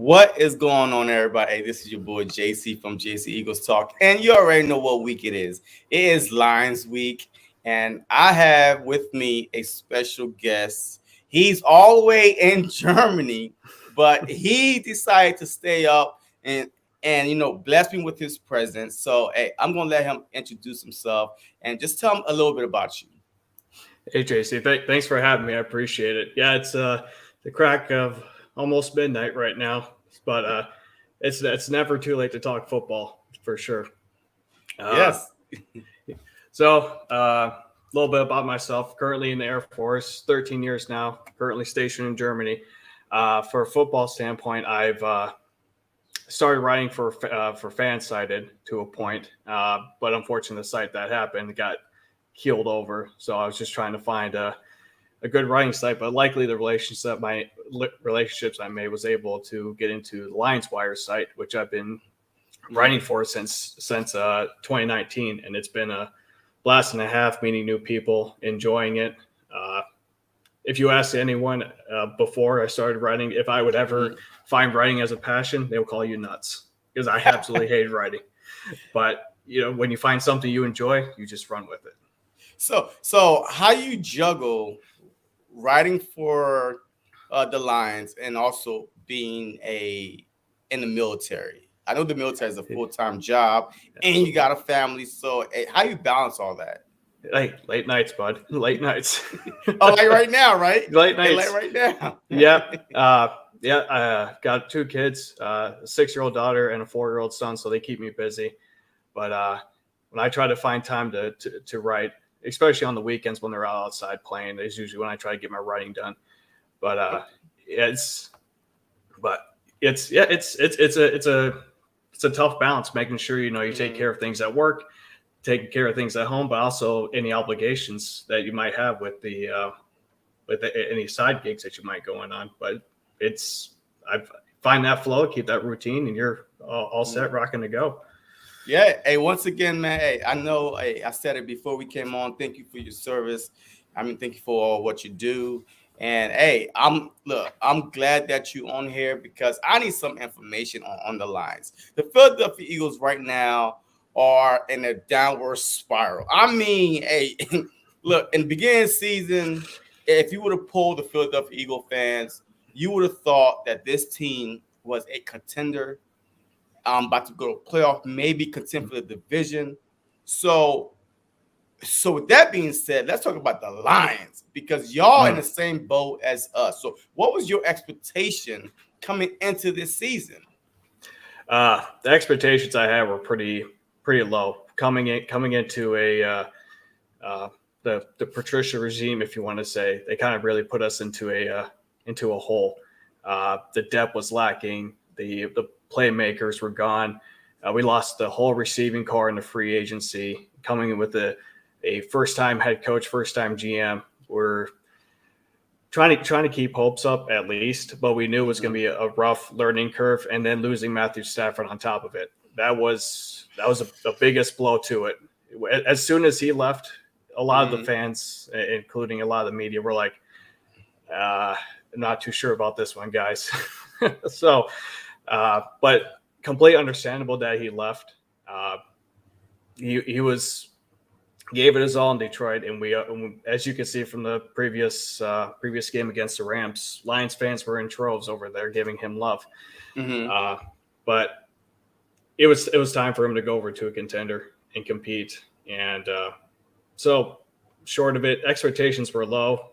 What is going on, everybody? Hey, this is your boy JC from JC Eagles Talk, and you already know what week it is. It is Lions Week, and I have with me a special guest. He's all the way in Germany, but he decided to stay up and bless me with his presence. So, hey, I'm gonna let him introduce himself and just tell him a little bit about you. Hey JC, thanks for having me. I appreciate it. Yeah, it's the crack of almost midnight right now, but it's never too late to talk football for sure. Uh, Yes. so, a little bit about myself. Currently in the Air Force, 13 years now. Currently stationed in Germany. For a football standpoint, I've started writing for Fansided to a point, but unfortunately, the site that happened got keeled over. So I was just trying to find a good writing site, but likely the relationships I made was able to get into the Lions Wire site, which I've been writing for since 2019, and it's been a blast and a half meeting new people, enjoying it. If you ask anyone before I started writing if I would ever find writing as a passion, they will call you nuts because I absolutely hated writing. But when you find something you enjoy, you just run with it. So how you juggle writing for the Lions and also being in the military? I know the military is a full-time job, and you got a family. So how you balance all that? Hey, late nights, bud. Late nights. Oh, like right now, right? Late Hey, nights. like right now. Yeah. I got two kids, a 6-year-old daughter and a 4-year-old son, so they keep me busy. But when I try to find time to write, especially on the weekends when they're outside playing, is usually when I try to get my writing done. But it's a tough balance, making sure you take care of things at work, taking care of things at home, but also any obligations that you might have with any side gigs that you might going on. But I find that flow, keep that routine, and you're all set, rocking to go. Yeah. Hey, once again, man. Hey, I know. Hey, I said it before we came on. Thank you for your service. I mean, thank you for all what you do. And hey, I'm glad that you on here because I need some information on the Lions. The Philadelphia Eagles right now are in a downward spiral. I mean, hey, look, in the beginning of the season, if you would have polled the Philadelphia Eagle fans, you would have thought that this team was a contender. About to go to playoff, maybe contend for the division. So, so with that being said, let's talk about the Lions because y'all in the same boat as us. So, what was your expectation coming into this season? The expectations I had were pretty low coming into the Patricia regime, if you want to say. They kind of really put us into a hole. The depth was lacking. The playmakers were gone. We lost the whole receiving core in the free agency. Coming in with a first-time head coach, first-time GM, we're trying to keep hopes up at least, but we knew it was going to be a rough learning curve, and then losing Matthew Stafford on top of it. That was the biggest blow to it. As soon as he left, a lot of the fans, including a lot of the media, were like, I'm not too sure about this one, guys. So, but completely understandable that he left. He gave it his all in Detroit, and we, as you can see from the previous game against the Rams, Lions fans were in troves over there giving him love. But it was time for him to go over to a contender and compete. And so, short of it, expectations were low.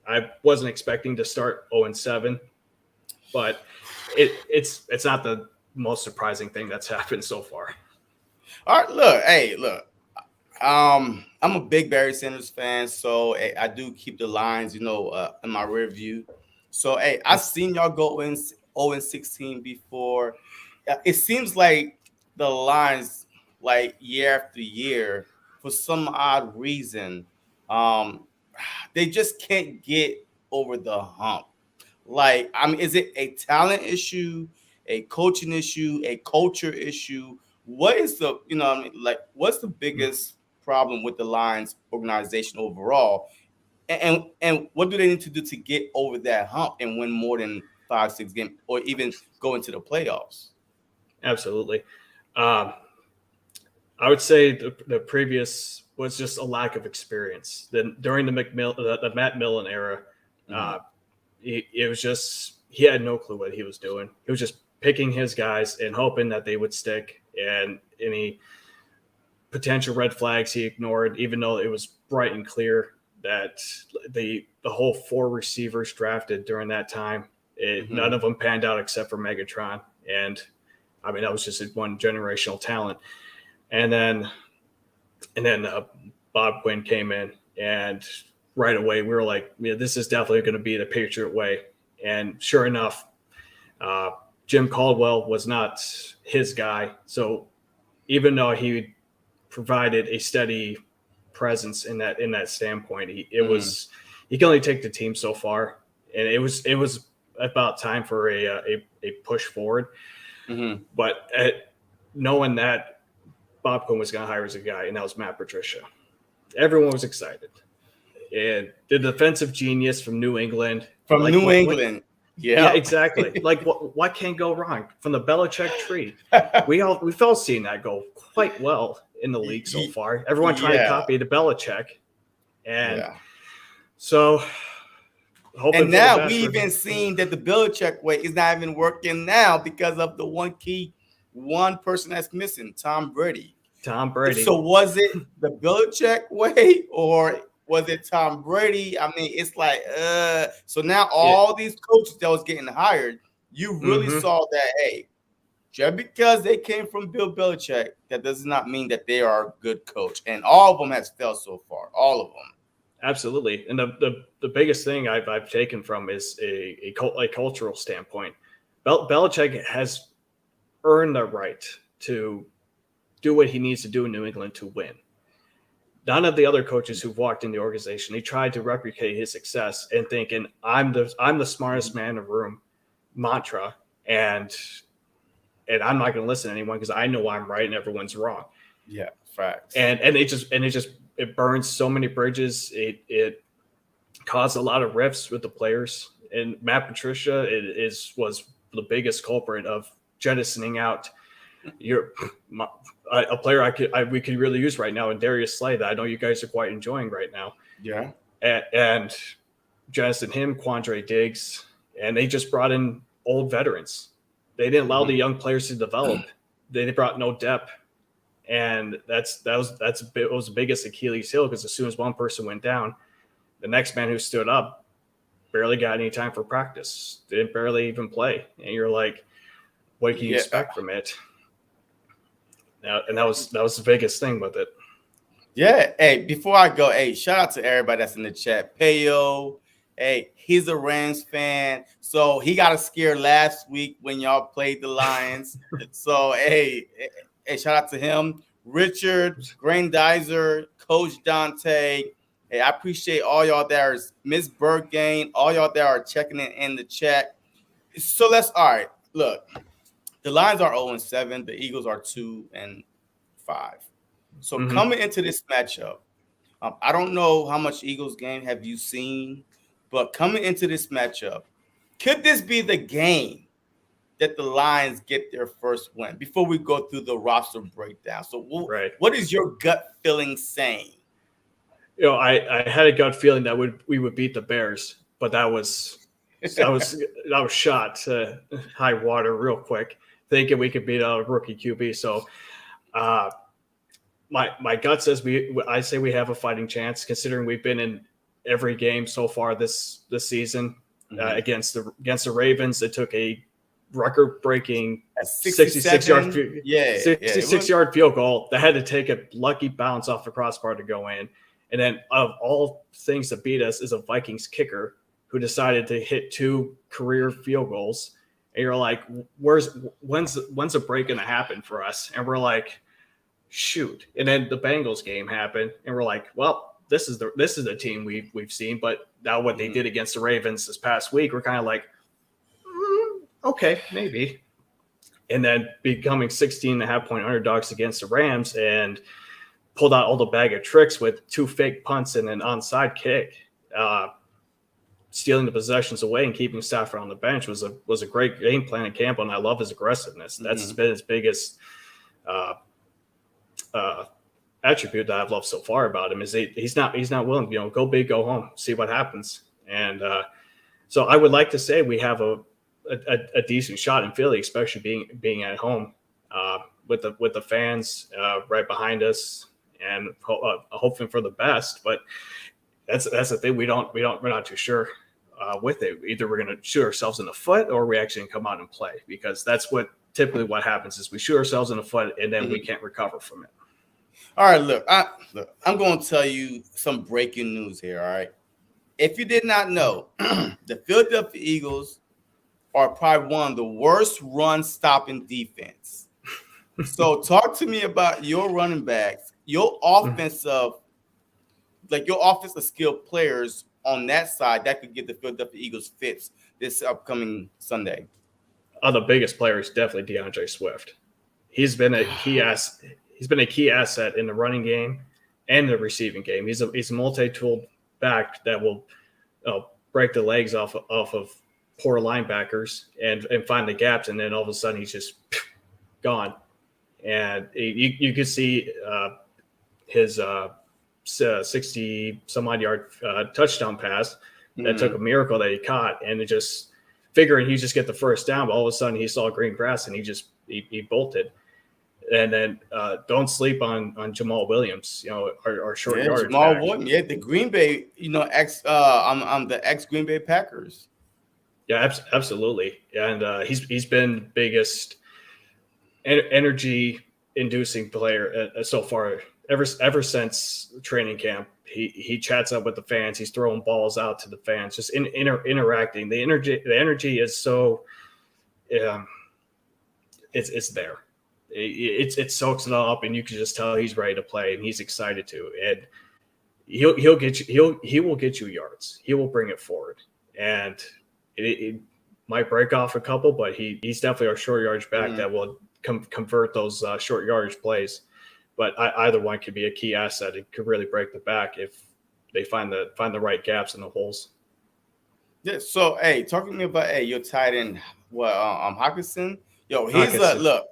I wasn't expecting to start 0-7, but it's not the most surprising thing that's happened so far. All right, look. I'm a big Barry Sanders fan, so hey, I do keep the Lions, in my rear view. So hey, I've seen y'all go in 0-16 before. It seems like the Lions, like year after year, for some odd reason, um, they just can't get over the hump. Like, I mean, is it a talent issue, a coaching issue, a culture issue? What is like, what's the biggest problem with the Lions organization overall? And what do they need to do to get over that hump and win more than 5, 6 games, or even go into the playoffs. Absolutely. Um, I would say the previous was just a lack of experience. Then during the Matt Millen era, Mm-hmm. uh, it was just he had no clue what he was doing. He was just picking his guys and hoping that they would stick. And any potential red flags he ignored, even though it was bright and clear that the whole 4 receivers drafted during that time, Mm-hmm. none of them panned out except for Megatron. And I mean, that was just one generational talent. And then Bob Quinn came in, and right away we were like, yeah, this is definitely going to be the Patriot way. And sure enough, uh, Jim Caldwell was not his guy. So even though he provided a steady presence in that standpoint, he can only take the team so far, and it was about time for a push forward. Mm-hmm. But knowing that Bob Quinn was going to hire as a guy, and that was Matt Patricia, everyone was excited. And the defensive genius from New England, From like New England. yeah, Yeah. exactly. Like what can go wrong from the Belichick tree? We've all seen that go quite well in the league so far. Everyone trying to Yeah. copy the Belichick, and Yeah. so hoping And for the now we best. even seen that the Belichick way is not even working now because of the one person that's missing, Tom Brady. Tom Brady. So was it the Belichick way or was it Tom Brady? I mean, it's like, so now all these coaches that was getting hired, you really saw that, hey, just because they came from Bill Belichick, that does not mean that they are a good coach. And all of them has failed so far, all of them. Absolutely. And the biggest thing I've taken from is a cultural standpoint. Belichick has earned the right to do what he needs to do in New England to win. None of the other coaches who've walked in the organization, they tried to replicate his success and thinking I'm the smartest man in the room mantra, and I'm not going to listen to anyone because I know I'm right and everyone's wrong. Yeah, facts. And it burns so many bridges. It caused a lot of rifts with the players. And Matt Patricia was the biggest culprit of jettisoning out a player we could really use right now, and Darius Slay, that I know you guys are quite enjoying right now. Yeah. And jettison him, Quandre Diggs, and they just brought in old veterans. They didn't allow the young players to develop. They brought no depth. And that was the biggest Achilles heel, because as soon as one person went down, the next man who stood up barely got any time for practice. Didn't barely even play. And you're like, what can you expect from it? Now, and that was the biggest thing with it. Yeah. Hey, before I go, hey, shout out to everybody that's in the chat. Payo, hey, he's a Rams fan, so he got a scare last week when y'all played the Lions. So hey, shout out to him. Richard, Grandizer, Coach Dante. Hey, I appreciate all y'all that are Miss Bergain, all y'all that are checking in the chat. So all right, look. The Lions are 0-7. The Eagles are 2-5. So coming into this matchup, I don't know how much Eagles game have you seen, but coming into this matchup, could this be the game that the Lions get their first win before we go through the roster breakdown? So what is your gut feeling saying? I had a gut feeling that we would beat the Bears, but that was shot to high water real quick, thinking we could beat a rookie QB. So my gut says I say we have a fighting chance, considering we've been in every game so far this season. Against the Ravens. It took a record-breaking 66-yard 66-yard field goal that had to take a lucky bounce off the crossbar to go in. And then, of all things that beat us, is a Vikings kicker who decided to hit 2 career field goals. And you're like, when's a break going to happen for us? And we're like, shoot. And then the Bengals game happened, and we're like, well, this is the team we've seen. But now what they did against the Ravens this past week, we're kind of like, okay, maybe. And then becoming 16.5-point underdogs against the Rams, and pulled out all the bag of tricks with 2 fake punts and an onside kick. stealing the possessions away and keeping Stafford on the bench was a great game plan in camp, and I love his aggressiveness. That's Mm-hmm. been his biggest uh, uh, attribute that I've loved so far about him is he's not willing, go big, go home, see what happens. And so I would like to say we have a decent shot in Philly, especially being at home with the fans right behind us, and hoping for the best. But that's the thing, we're not too sure with it. Either we're going to shoot ourselves in the foot, or we actually come out and play, because that's what typically what happens is we shoot ourselves in the foot and then we can't recover from it. All right, look, I'm going to tell you some breaking news here. All right, if you did not know, the Philadelphia Eagles are probably one of the worst run stopping defense. So talk to me about your running backs, your offensive skilled players on that side that could get the Philadelphia Eagles fits this upcoming Sunday. The biggest player is definitely DeAndre Swift. He's been a key asset in the running game and the receiving game. He's a multi-tool back that will break the legs off of poor linebackers and find the gaps, and then all of a sudden he's just gone. And you could see his 60 some odd yard touchdown pass that took a miracle that he caught, and it just figuring he just get the first down, but all of a sudden he saw green grass and he bolted. And then don't sleep on Jamal Williams, our short yardage Jamal back. Williams, the Green Bay, I'm the ex Green Bay Packers. Yeah, absolutely. And he's been biggest energy inducing player so far ever since training camp. He chats up with the fans. He's throwing balls out to the fans, just interacting. The energy is so it's there. It soaks it all up, and you can just tell he's ready to play and he's excited to. And he will get you yards. He will bring it forward, and it might break off a couple, but he's definitely our short yardage back that will convert those short yardage plays. But either one could be a key asset. It could really break the back if they find the right gaps in the holes. Yeah. So, talking to me about your tight end, Hawkinson. Yo, he's look.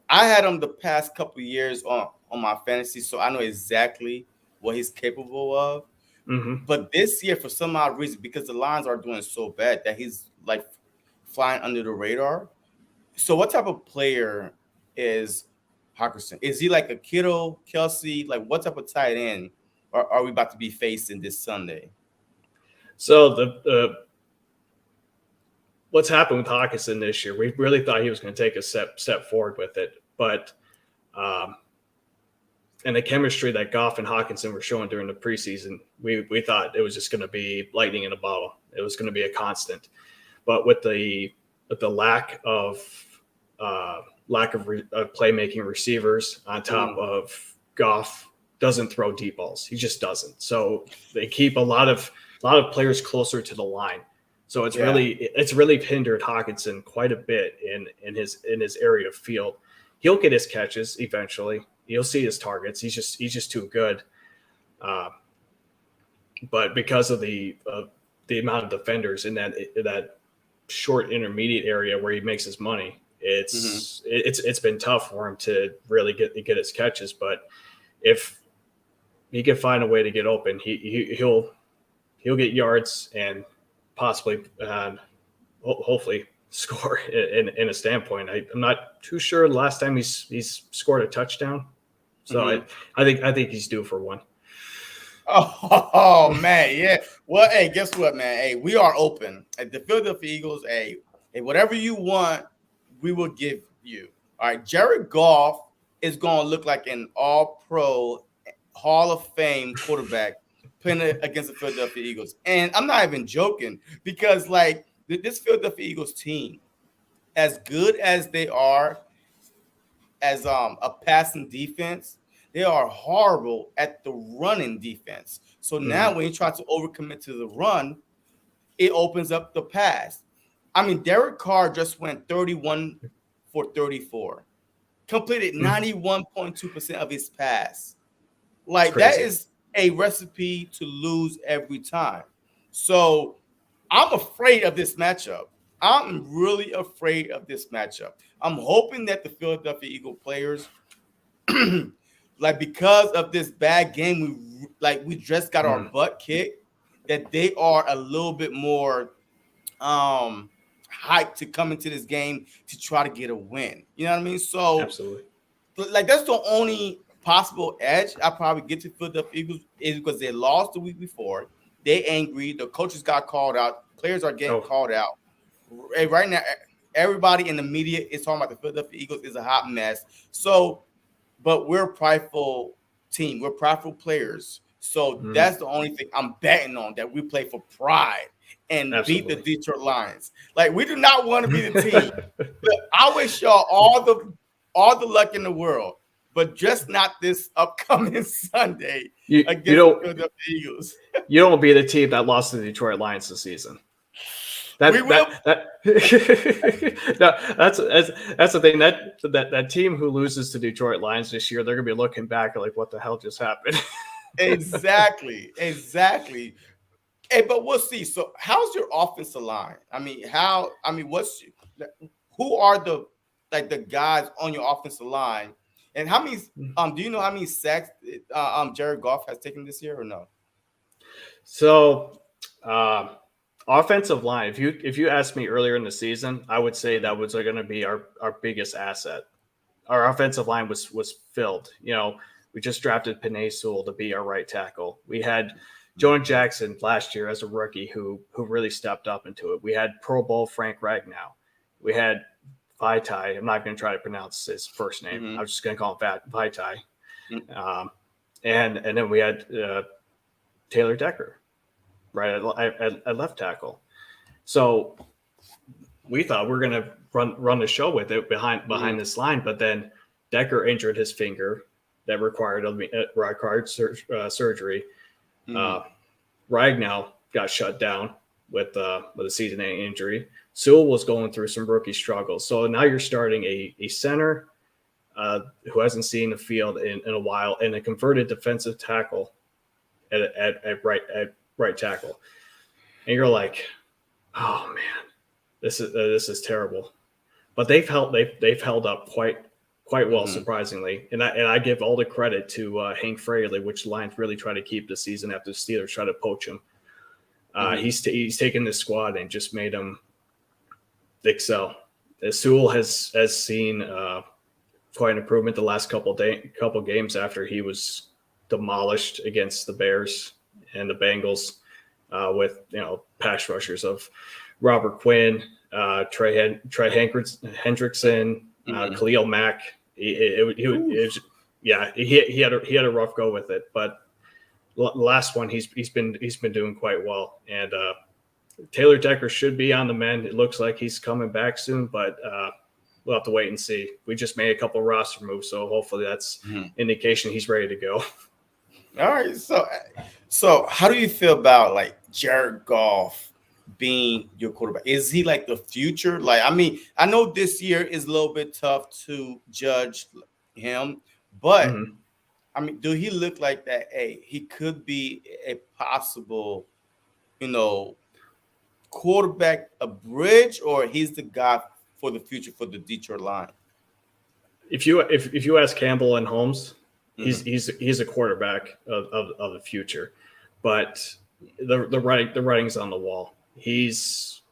I had him the past couple of years on my fantasy, so I know exactly what he's capable of. Mm-hmm. But this year, for some odd reason, because the Lions are doing so bad, that he's like flying under the radar. So, what type of player is Hawkinson? Is he like a Kittle, Kelsey? Like, what type of tight end are we about to be facing this Sunday? So the what's happened with Hawkinson this year, we really thought he was going to take a step forward with it, but and the chemistry that Goff and Hawkinson were showing during the preseason, we thought it was just going to be lightning in a bottle. It was going to be a constant, but with the lack of playmaking receivers on top of Goff doesn't throw deep balls. He just doesn't. So they keep a lot of players closer to the line. So it's really hindered Hawkinson quite a bit in his area of field. He'll get his catches eventually. You'll see his targets. He's just too good. But because of the amount of defenders in that short intermediate area where he makes his money, it's been tough for him to really get his catches. But if he can find a way to get open, he'll get yards and possibly hopefully score in a standpoint. I'm not too sure the last time he's scored a touchdown. So I think he's due for one. Oh man, yeah. Well, guess what, man? We are open at the Philadelphia Eagles. Whatever you want, we will give you. All right, Jared Goff is going to look like an all-pro Hall of Fame quarterback playing against the Philadelphia Eagles. And I'm not even joking, because like this Philadelphia Eagles team, as good as they are as a passing defense, they are horrible at the running defense. So now when you try to overcommit to the run, it opens up the pass. I mean, Derek Carr just went 31 for 34, completed 91.2% of his pass. Like that is a recipe to lose every time. So I'm afraid of this matchup. I'm really afraid of this matchup. I'm hoping that the Philadelphia Eagle players, like because of this bad game, we just got our butt kicked, that they are a little bit more hyped to come into this game to try to get a win. You know what I mean? So Absolutely. like that's the only possible edge I probably get to Philadelphia Eagles is because they lost the week before. They angry. The coaches got called out. Players are getting Oh, called out. Right now, everybody in the media is talking about the Philadelphia Eagles is a hot mess. So, but we're a prideful team. We're prideful players. So that's the only thing I'm betting on, that we play for pride and beat the absolutely. Detroit Lions. Like we do not want to be the team. Look, I wish y'all all the luck in the world, but just not this upcoming Sunday You against you the don't Philadelphia Eagles. you don't be the team that lost to the Detroit Lions this season. We That will. that that no, that's the thing, that team who loses to Detroit Lions this year, they're gonna be looking back like, what the hell just happened? Exactly. Hey, but we'll see. So, how's your offensive line? What's who are the guys on your offensive line, and how many? Do you know how many sacks Jared Goff has taken this year or no? So, offensive line. If you asked me earlier in the season, I would say that was going to be our biggest asset. Our offensive line was filled. We just drafted Penei Sewell to be our right tackle. We had Jonah Jackson last year as a rookie who really stepped up into it. We had Pro Bowl Frank Ragnow. We had Vaitai. I'm not going to try to pronounce his first name. Mm-hmm. I'm just going to call him Vaitai. Mm-hmm. And then we had Taylor Decker, right at left tackle. So we thought we were going to run the show with it behind this line, but then Decker injured his finger that required surgery. Ragnow got shut down with a season-ending injury. Sewell was going through some rookie struggles. So now you're starting a center who hasn't seen the field in a while, and a converted defensive tackle at right tackle. And you're like, oh man, this is terrible. But they've held up quite well, surprisingly. And I give all the credit to Hank Fraley, which the Lions really try to keep this season after the Steelers try to poach him. He's taken this squad and just made them excel. Sewell has seen quite an improvement the last couple games after he was demolished against the Bears and the Bengals with pass rushers of Robert Quinn, Trey Hendrickson, Khalil Mack. He had a rough go with it, but last one he's been doing quite well. And Taylor Decker should be on the mend. It looks like he's coming back soon, but we'll have to wait and see. We just made a couple roster moves, so hopefully that's indication he's ready to go. All right. So how do you feel about like Jared Goff being your quarterback? Is he like the future? Like, I know this year is a little bit tough to judge him, but do he look like that? Hey, he could be a possible, quarterback, a bridge, or he's the guy for the future for the Detroit Lions? If you ask Campbell and Holmes, he's a quarterback of the future, but the writing's on the wall. He's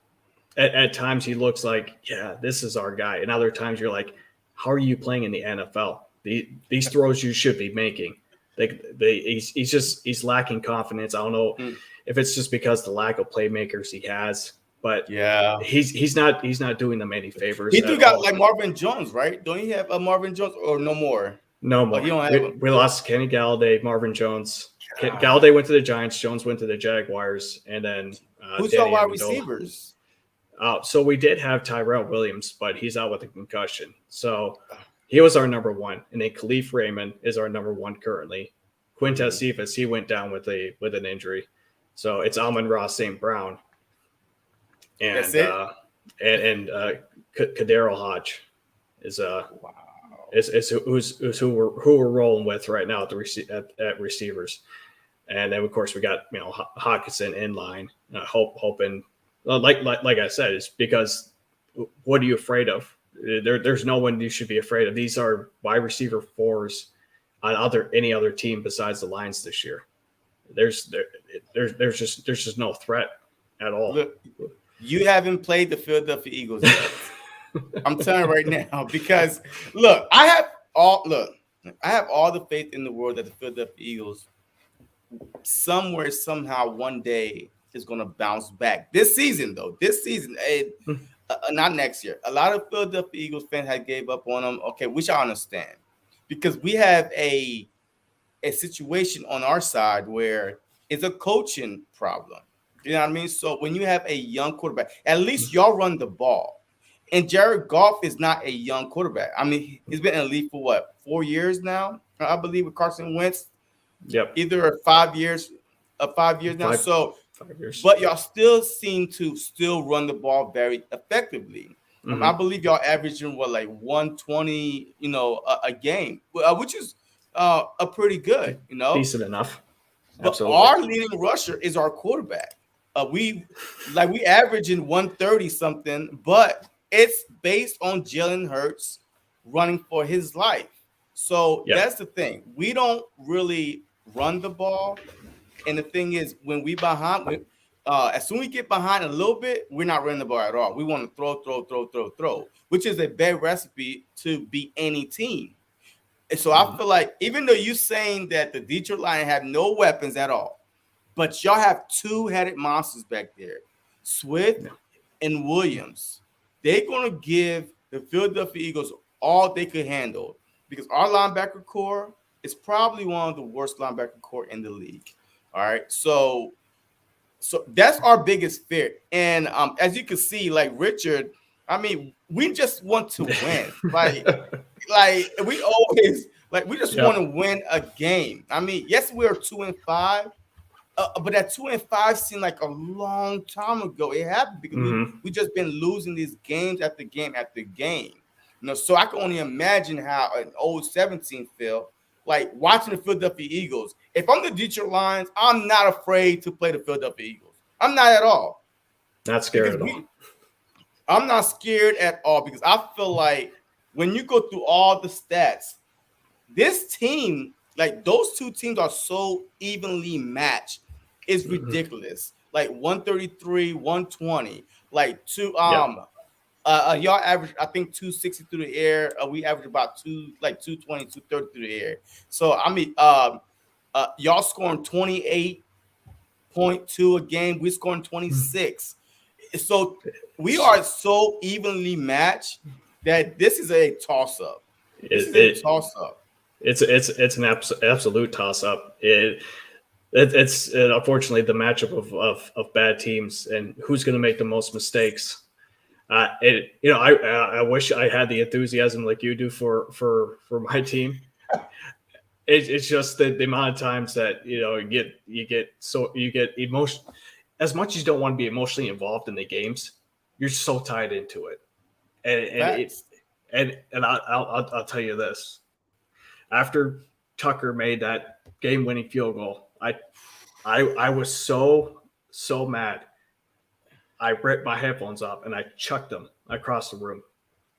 at times he looks like, yeah, this is our guy, and other times you're like, how are you playing in the NFL? These throws you should be making. He's lacking confidence. I don't know if it's just because the lack of playmakers he has, but yeah, he's not doing them any favors. He do got like Marvin Jones, right? Don't he have a Marvin Jones or no more? No more. You don't have we lost Kenny Galladay, Marvin Jones. Galladay went to the Giants. Jones went to the Jaguars, and then who's your wide receivers? So we did have Tyrell Williams, but he's out with a concussion. So he was our number one, and then Khalif Raymond is our number one currently. Quintez Cephas, he went down with an injury, so it's Amon-Ra St. Brown, and Kadero Hodge is who we're rolling with right now at receivers, and then of course we got Hawkinson in line, hoping like I said, it's because what are you afraid of? There's no one you should be afraid of. These are wide receiver fours on any other team besides the Lions this year. There's just no threat at all. Look, you haven't played the Philadelphia Eagles yet. I'm telling you right now because look, I have all the faith in the world that the Philadelphia Eagles somewhere somehow one day is going to bounce back. This season though, not next year. A lot of Philadelphia Eagles fans had gave up on them. Okay, which I understand because we have a situation on our side where it's a coaching problem. You know what I mean? So when you have a young quarterback, at least y'all run the ball. And Jared Goff is not a young quarterback. I mean, he's been in the league for what, 4 years now? I believe with Carson Wentz. Yep. Either 5 years, 5 years now. 5 years. But y'all still seem to still run the ball very effectively. I believe y'all averaging like 120, a game, which is a pretty good, decent enough. Absolutely. But our leading rusher is our quarterback. We averaging 130 something, but it's based on Jalen Hurts running for his life. So That's the thing. We don't really run the ball. And the thing is, when we behind, as soon as we get behind a little bit, we're not running the ball at all. We want to throw, which is a bad recipe to beat any team. And so I feel like even though you're saying that the Detroit Lions have no weapons at all, but y'all have two-headed monsters back there, Swift and Williams. They're going to give the Philadelphia Eagles all they could handle because our linebacker core is probably one of the worst linebacker core in the league. All right, so that's our biggest fear. And as you can see, like Richard, I mean, we just want to win. like we always we just want to win a game. I mean, yes, we're 2-5. But that 2-5 seemed like a long time ago. It happened because we just been losing these games after game after game. So I can only imagine how an old 17 feel like watching the Philadelphia Eagles. If I'm the Detroit Lions, I'm not afraid to play the Philadelphia Eagles. I'm not at all. Not scared at all. I'm not scared at all because I feel like when you go through all the stats, this team, like those two teams are so evenly matched. It's ridiculous. Like 133, 120. Like y'all average, I think 260 through the air. We average about 220, 230 through the air. So I mean, y'all scoring 28.2 a game. We're scoring 26. So we are so evenly matched that this is a toss up. It's an absolute toss up. It's unfortunately the matchup of bad teams and who's going to make the most mistakes. I wish I had the enthusiasm like you do for my team. It's just the amount of times that you get emotion. As much as you don't want to be emotionally involved in the games, you're so tied into it. And I'll tell you this: after Tucker made that game-winning field goal, I was so mad. I ripped my headphones off and I chucked them across the room.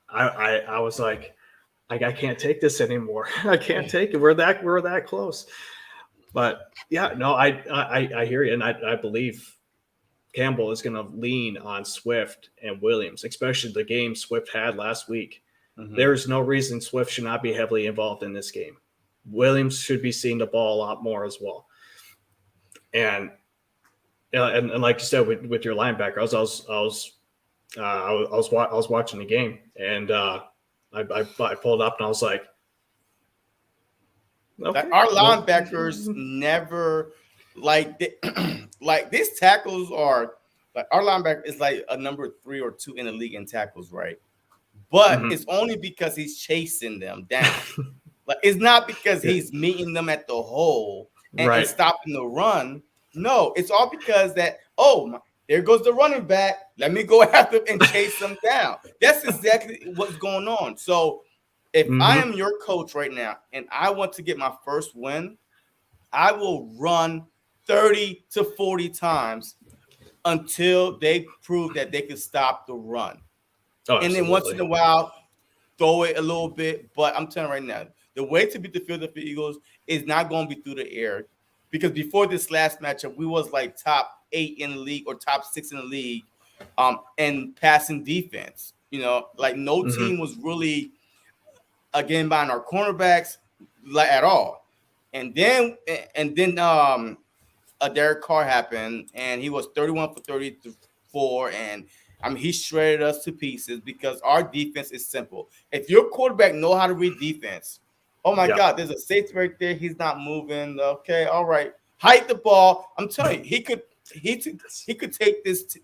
I was like, I can't take this anymore. I can't take it. We're that close. But yeah, no, I hear you, and I believe Campbell is going to lean on Swift and Williams, especially the game Swift had last week. There is no reason Swift should not be heavily involved in this game. Williams should be seeing the ball a lot more as well. And like you said with your linebacker, I was watching the game, and I pulled up and I was like, okay. Our linebackers never like these tackles are like our linebacker is like a number 3 or 2 in the league in tackles, right? But it's only because he's chasing them down. Like it's not because he's meeting them at the hole and stopping the run. No, it's all because that there goes the running back. Let me go after him and chase them down. That's exactly what's going on. So if I am your coach right now and I want to get my first win, I will run 30 to 40 times until they prove that they can stop the run. Oh, And then once in absolutely. a while, throw it a little bit. But I'm telling you right now, the way to beat the Philadelphia Eagles is not going to be through the air, because before this last matchup, we was like top 8 in the league or top 6 in the league, and passing defense. Like no Hmm. team was really getting behind our cornerbacks like at all. And then a Derek Carr happened, and he was 31 for 34, and I mean he shredded us to pieces because our defense is simple. If your quarterback know how to read defense, oh my Yeah. God, there's a safety right there. He's not moving. Okay, all right, hide the ball. I'm telling you, he could take this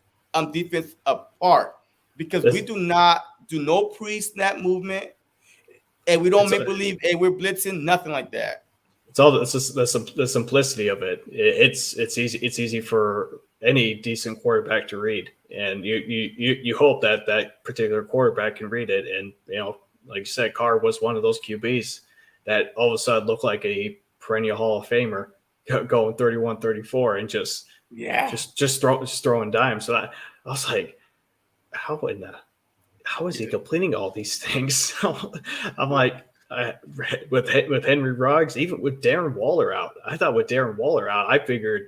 defense apart because we This do not do no pre-snap movement, and we don't it's make believe, hey, we're blitzing, nothing like that. it's all it's just the simplicity of it. It's easy. It's easy for any decent quarterback to read, and you hope that that particular quarterback can read it. And like you said, Carr was one of those QBs that all of a sudden looked like a perennial Hall of Famer, going 31-34 and Yeah. just throwing dimes. So I was like, how in the how is he completing all these things? I'm like, with Henry Ruggs, even with Darren Waller out. I thought with Darren Waller out, I figured,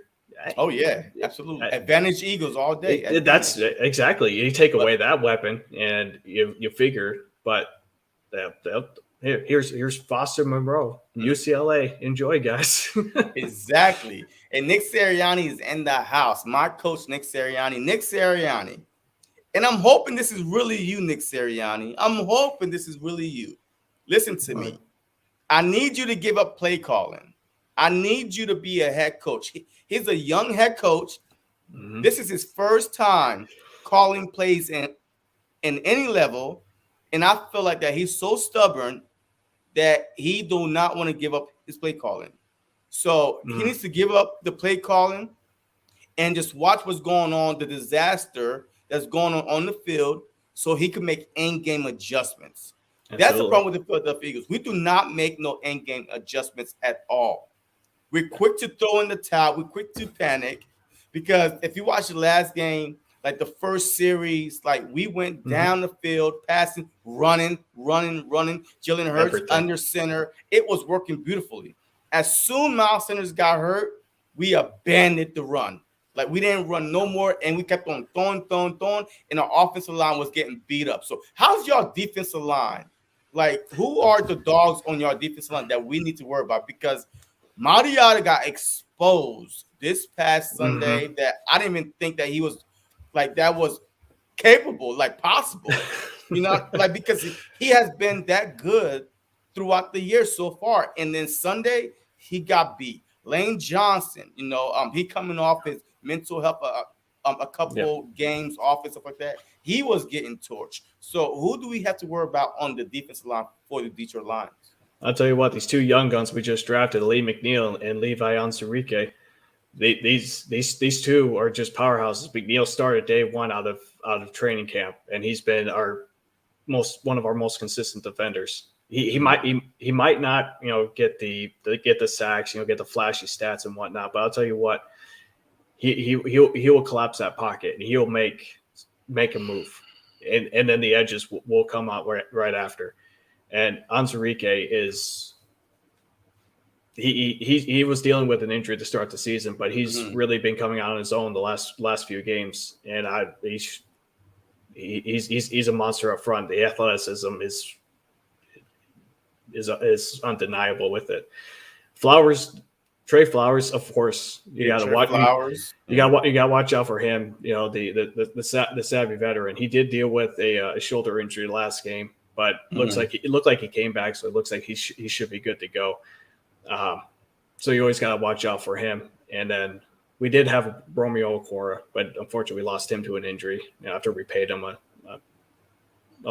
Oh yeah, absolutely. Advantage Eagles all day. that's Advantage. exactly, you take away But that weapon and you figure, but here's Foster Monroe, UCLA. Enjoy, guys. exactly. And Nick Sirianni is in the house. My coach, Nick Sirianni. Nick Sirianni. And I'm hoping this is really you, Nick Sirianni. I'm hoping this is really you. Listen to me. I need you to give up play calling. I need you to be a head coach. He's a young head coach. Mhm. This is his first time calling plays in any level. And I feel like that he's so stubborn that he do not want to give up his play calling. So he Mm. needs to give up the play calling and just watch what's going on, the disaster that's going on the field, so he can make end game adjustments. That's the Absolutely. problem with the Philadelphia Eagles. We do not make no end game adjustments at all. We're quick to throw in the towel. We're quick to panic because if you watch the last game, like the first series, like we went Hmm. down the field, passing, running. Jalen Hurts Everything. under center. It was working beautifully. As soon Miles Sanders got hurt, we abandoned the run. Like we didn't run no more, and we kept on throwing, and our offensive line was getting beat up. So how's your defensive line? Like who are the dogs on your defensive line that we need to worry about? Because Mariota got exposed this past Hmm. Sunday that I didn't even think that he was like that was capable, like possible. Like because he has been that good throughout the year so far. And then Sunday he got beat. Lane Johnson, he coming off his mental health a Yeah. couple games off and stuff like that. He was getting torched. So who do we have to worry about on the defensive line for the Detroit Lions? I'll tell you what, these two young guns we just drafted, Lee McNeil and Levi Onwuzurike, these two are just powerhouses. McNeil started day one out of training camp, and he's been one of our most consistent defenders. He might not get the sacks, get the flashy stats and whatnot, but I'll tell you what, he will collapse that pocket and he'll make a move, and then the edges will come out right after. And Onwuzurike is he was dealing with an injury to start the season, but he's Mm-hmm. really been coming out on his own the last few games, and he's a monster up front. The athleticism is undeniable with it. Flowers, Trey Flowers, of course, you Yeah, got to Trey watch. Flowers. You Yeah. got to watch out for him. The savvy veteran. He did deal with a shoulder injury last game, but Mm-hmm. it looked like he came back, so it looks like he should be good to go. Um, so you always got to watch out for him. And then we did have Romeo Okora, but unfortunately we lost him to an injury after we paid him a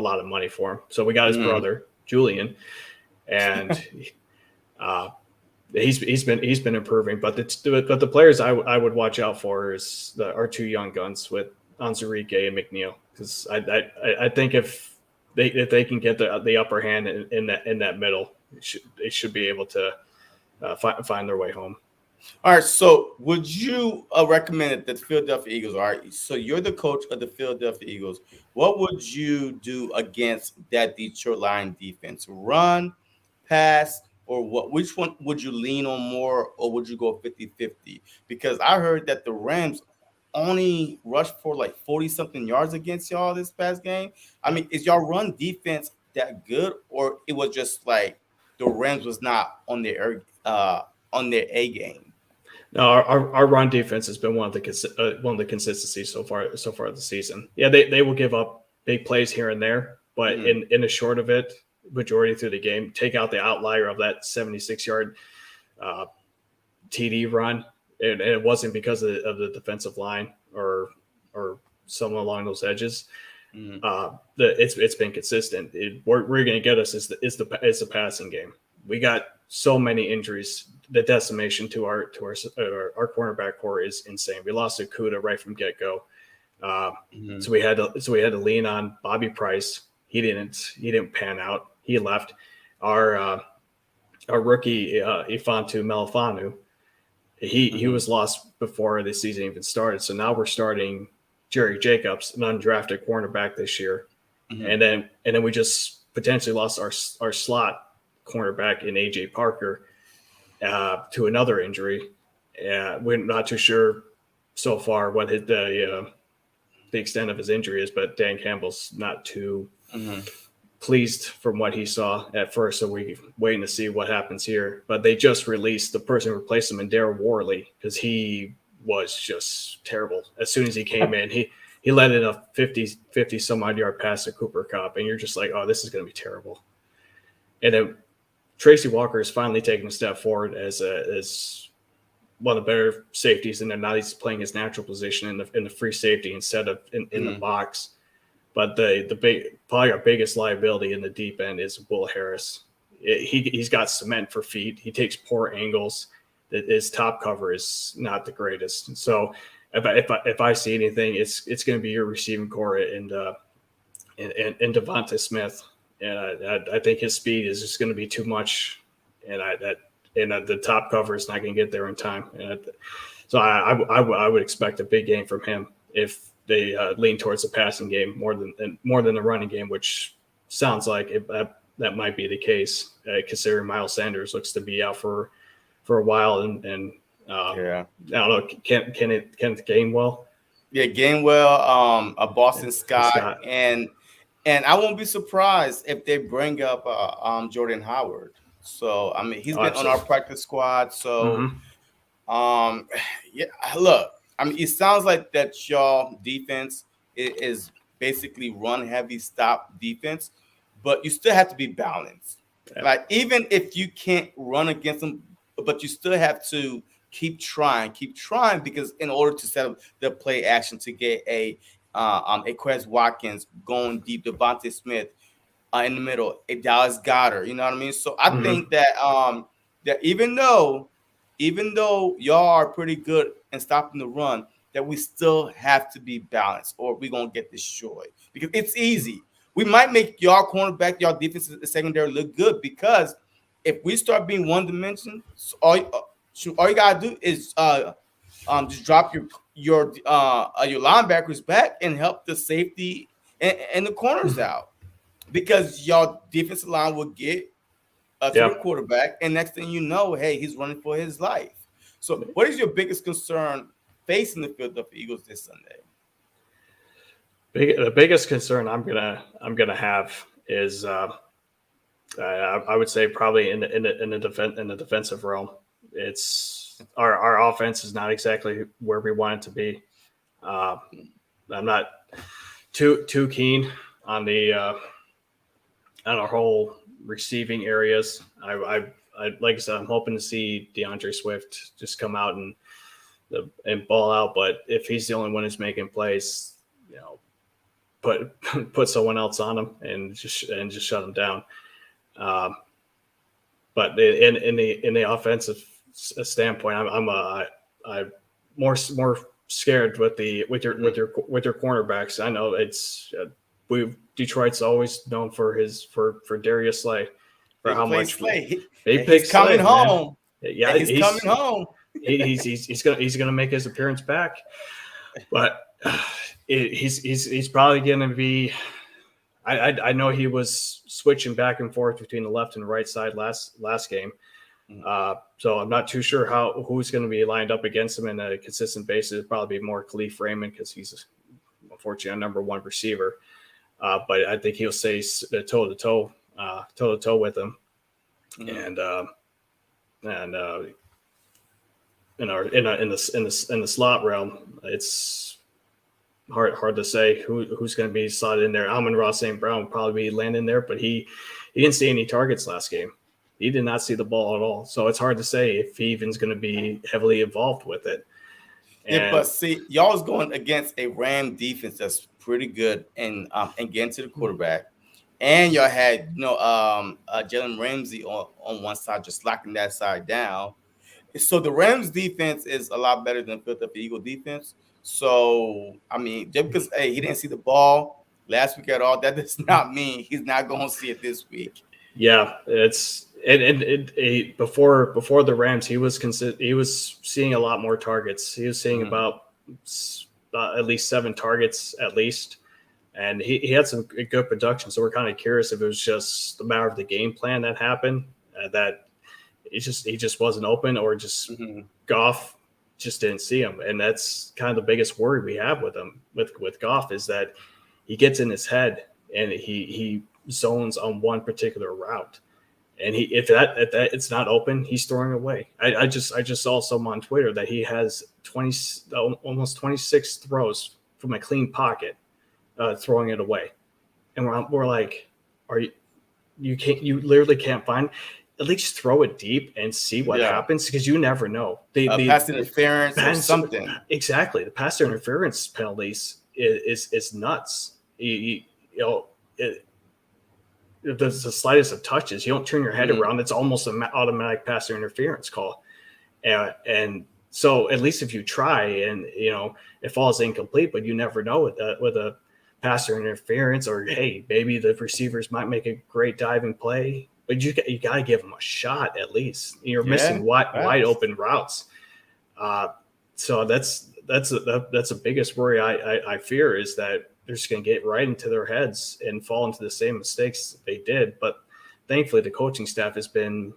lot of money for him. So we got his Mm-hmm. brother Julian, and uh, he's been improving. But the players I would watch out for is our two young guns with Onwuzurike and McNeil, because I think if they can get the upper hand in that middle, they should be able to find their way home. All right. So, would you recommend it that the Philadelphia Eagles? All right. So, you're the coach of the Philadelphia Eagles. What would you do against that Detroit Lion defense? Run, pass, or what? Which one would you lean on more, or would you go 50-50? Because I heard that the Rams only rushed for like 40 something yards against y'all this past game. I mean, is y'all run defense that good, or it was just like the Rams was not on their A game? No, our run defense has been one of the consistencies so far this season. Yeah, they will give up big plays here and there, but Hmm. in the short of it, majority through the game, take out the outlier of that 76-yard uh, TD run, and it wasn't because of the defensive line or someone along those edges. Hmm. It's been consistent. Where going to get us is the passing game. We got so many injuries. The decimation to our cornerback core is insane. We lost Okuda right from get go, Hmm. so we had to lean on Bobby Price. He didn't pan out. He left. Our rookie Ifantu Melifanu, he Hmm. was lost before the season even started. So now we're starting Jerry Jacobs, an undrafted cornerback this year, Hmm. and then we just potentially lost our slot cornerback in AJ Parker to another injury. We're not too sure so far what the extent of his injury is, but Dan Campbell's not too Hmm. pleased from what he saw at first, so we're waiting to see what happens here. But they just released the person who replaced him in Darryl Worley because he was just terrible. As soon as he came in, he let in a 50 some odd yard pass to Cooper Cup, and you're just like, oh, this is going to be terrible. And then Tracy Walker is finally taking a step forward as one of the better safeties, and then now he's playing his natural position in the free safety instead of in the Hmm. box. But the big probably our biggest liability in the deep end is Will Harris. He's got cement for feet. He takes poor angles. His top cover is not the greatest. So if I see anything, it's going to be your receiving core and Devonta Smith. And I think his speed is just going to be too much, and the top cover is not going to get there in time. So I would expect a big game from him if they lean towards the passing game more than the running game, which sounds like that might be the case, considering Miles Sanders looks to be out for a while, and Yeah. I don't know, Kenneth Gainwell, Yeah, Gainwell, a and Boston Scott, Scott. and I won't be surprised if they bring up Jordan Howard. So I mean, he's Oh, been on our absolutely. practice squad. So Mm-hmm. um, yeah, look, I mean, it sounds like that y'all defense is basically run heavy, stop defense, but you still have to be balanced. Yeah. Like even if you can't run against them, but you still have to keep trying because in order to set up the play action to get a Quez Watkins going deep, Devontae Smith in the middle, a Dallas Goddard. You know what I mean? So I Mm-hmm. think that even though y'all are pretty good in stopping the run, that we still have to be balanced, or we're gonna get destroyed. Because it's easy. We might make y'all cornerback, y'all defense secondary look good because if we start being one dimension, all you gotta do is just drop your linebackers back and help the safety and the corners out because y'all defensive line will get to Yeah. the quarterback, and next thing you know, hey, he's running for his life. So, what is your biggest concern facing the Philadelphia Eagles this Sunday? The biggest concern I'm gonna have is I would say probably in the defensive realm. It's our offense is not exactly where we want it to be. Uh, I'm not too keen on the on our whole receiving areas. I like I said, I'm hoping to see DeAndre Swift just come out and ball out. But if he's the only one who's making plays, you know, put someone else on him and just shut him down. Um, but in the offensive standpoint, I'm more scared with your cornerbacks. I know we Detroit's always known for Darius Slay, for Big how play much Slay. they He's pick coming Slay, man. home. Yeah, He's coming home. he's gonna make his appearance back, but he's probably gonna be. I know he was switching back and forth between the left and the right side last game. So I'm not too sure who's going to be lined up against him in a consistent basis. It'll probably be more Khalif Raymond because he's unfortunately a number one receiver. But I think he'll stay toe to toe with him, and in the slot realm, it's hard to say who's going to be slotted in there. Amon-Ra St. Brown will probably be landing there, but he didn't see any targets last game. He did not see the ball at all. So it's hard to say if he even's going to be heavily involved with it. Yeah, but see, y'all is going against a Ram defense that's pretty good and getting to the quarterback. And y'all had Jalen Ramsey on one side, just locking that side down. So the Rams defense is a lot better than Philadelphia Eagle defense. So I mean, just because he didn't see the ball last week at all, that does not mean he's not going to see it this week. Yeah, before the Rams, he was seeing a lot more targets. He was seeing about at least 7 targets at least, and he had some good production. So we're kind of curious if it was just a matter of the game plan that happened, that he just wasn't open, or just Goff just didn't see him. And that's kind of the biggest worry we have with him with Goff, is that he gets in his head and he zones on one particular route, and if that it's not open, he's throwing away. I just saw some on Twitter that he has almost 26 throws from a clean pocket, throwing it away, and we're like, you literally can't find. At least throw it deep and see what happens, because you never know. The pass interference or something. Exactly, the pass interference penalties is nuts. If there's the slightest of touches, you don't turn your head around, it's almost an automatic pass interference call. And so at least if you try and, it falls incomplete, but you never know with a passer interference, or, hey, maybe the receivers might make a great diving play, but you got to give them a shot at least. You're missing wide open routes. So that's the biggest worry I fear, is that they're just going to get right into their heads and fall into the same mistakes they did. But thankfully, the coaching staff has been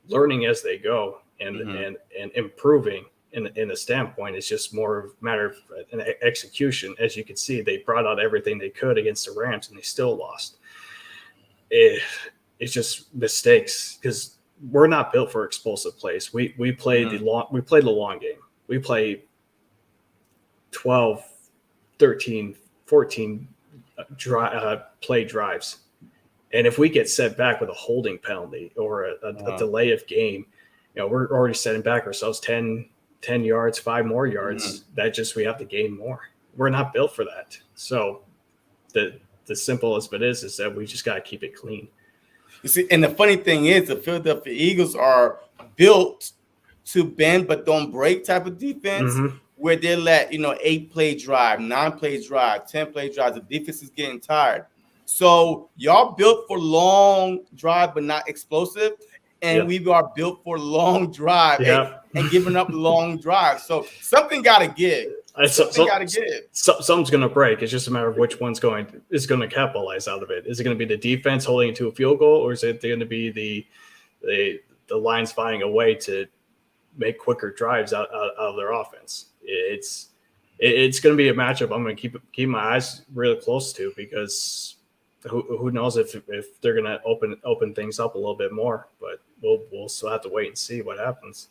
learning as they go and improving in the standpoint. It's just more of a matter of an execution. As you can see, they brought out everything they could against the Rams, and they still lost. It's just mistakes, because we're not built for explosive plays. We play the long game. We play 12, 13, 14 play drives. And if we get set back with a holding penalty or a delay of game, we're already setting back ourselves 10 yards, 5 more yards. That just, we have to gain more. We're not built for that. So the simple as it is that we just got to keep it clean. You see, and the funny thing is, the Philadelphia Eagles are built to bend but don't break type of defense, where they let 8-play drive, 9-play drive, 10-play drive. The defense is getting tired. So y'all built for long drive but not explosive, and we are built for long drive and giving up long drive. So something got to give. Something's going to break. It's just a matter of which one's going to capitalize out of it. Is it going to be the defense holding it to a field goal, or is it going to be the Lions finding a way to make quicker drives out of their offense? It's going to be a matchup I'm going to keep my eyes really close to, because who knows if they're going to open things up a little bit more. But we'll still have to wait and see what happens.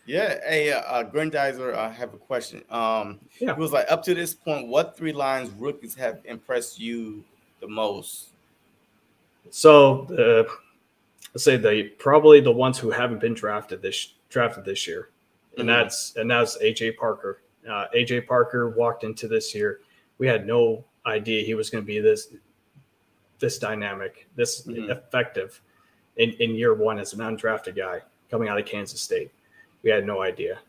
Yeah. Hey, Grandizer, I have a question. It was like, up to this point, what 3 Lions rookies have impressed you the most? So let's say probably the ones who haven't been drafted this year, and that's AJ Parker. AJ Parker walked into this year. We had no idea he was going to be this dynamic, this effective in year one as an undrafted guy coming out of Kansas State. We had no idea.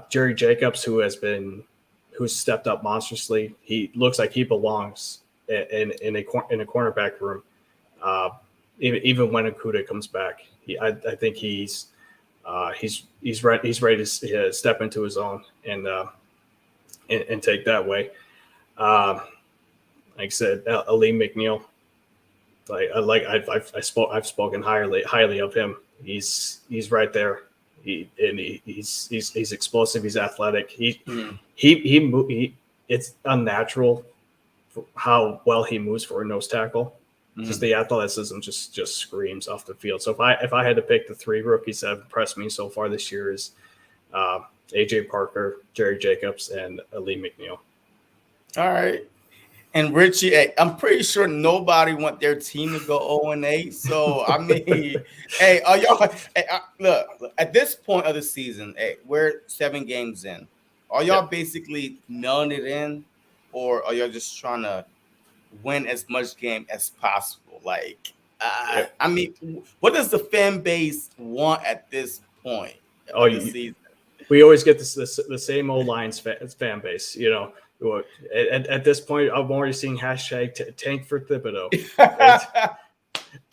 Jerry Jacobs, who's stepped up monstrously. He looks like he belongs in a cornerback room. Even when Okudah comes back, I think he's He's ready to step into his own and take that way. Like I said, Ali McNeil. I've spoken highly of him. He's right there. He's explosive. He's athletic. He it's unnatural how well he moves for a nose tackle. Just the athleticism just screams off the field. So if I had to pick the three rookies that have impressed me so far this year is AJ Parker, Jerry Jacobs, and Ali McNeil. All right. And Richie, hey, I'm pretty sure nobody want their team to go 0-8. So I mean, hey, are y'all? Hey, look, at this point of the season, hey, we're 7 games in. Are y'all basically nailing it in, or are y'all just trying to win as much game as possible? Like, I mean, what does the fan base want at this point of the season? We always get the same old Lions fan base, you know. At this point, I'm already seeing hashtag tank for Thibodeau. Right?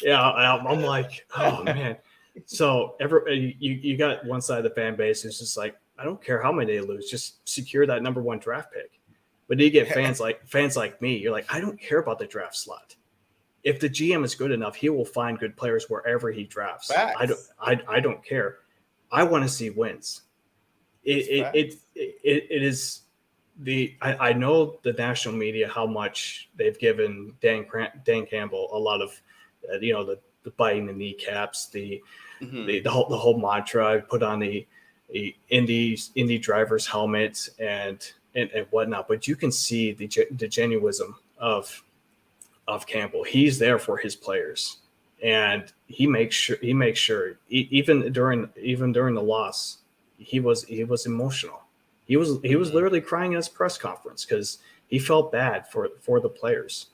Yeah, I'm like, oh man. So you got one side of the fan base who's just like, I don't care how many they lose, just secure that number 1 draft pick. But then you get fans like me. You're like, I don't care about the draft slot. If the GM is good enough, he will find good players wherever he drafts. I don't care. I want to see wins. It is I know the national media how much they've given Dan Campbell a lot of the biting the kneecaps, the whole mantra, put on the Indy driver's helmet and whatnot. But you can see the genuism of Campbell. He's there for his players, and he makes sure even during the loss, he was emotional. He was literally crying in his press conference because he felt bad for the players.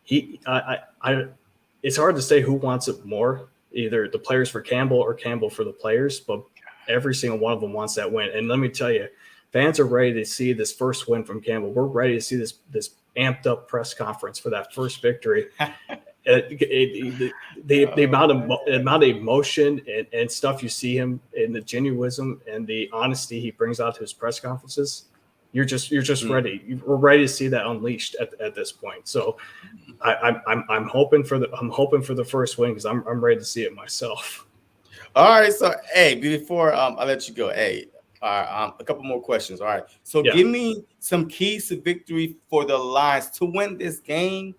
It's hard to say who wants it more, either the players for Campbell or Campbell for the players, but every single one of them wants that win. And let me tell you, fans are ready to see this first win from Campbell. We're ready to see this amped up press conference for that first victory. The amount of emotion and stuff you see him, and the genuism and the honesty he brings out to his press conferences, you're just ready. We're ready to see that unleashed at this point. So I'm hoping for the first win because I'm ready to see it myself. All right, so hey, before I let you go, hey, a couple more questions. All right, so give me some keys to victory for the Lions to win this game.